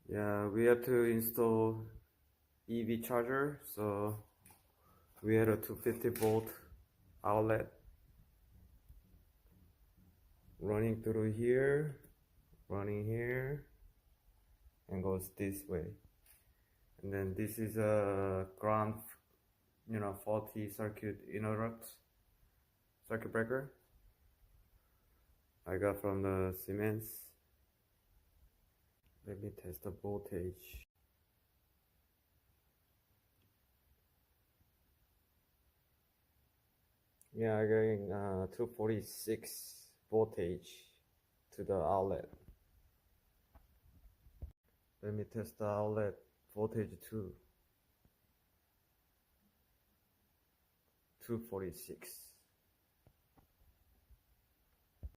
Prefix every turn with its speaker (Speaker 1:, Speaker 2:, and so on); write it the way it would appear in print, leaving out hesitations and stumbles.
Speaker 1: Yeah, we have to install EV charger, so we had a 250-volt outlet running through here, running here, and goes this way. And then this is a ground, faulty circuit circuit breaker I got from the Siemens. Let me test the voltage. Yeah, I'm getting 246 voltage to the outlet. Let me test the outlet voltage too. 246.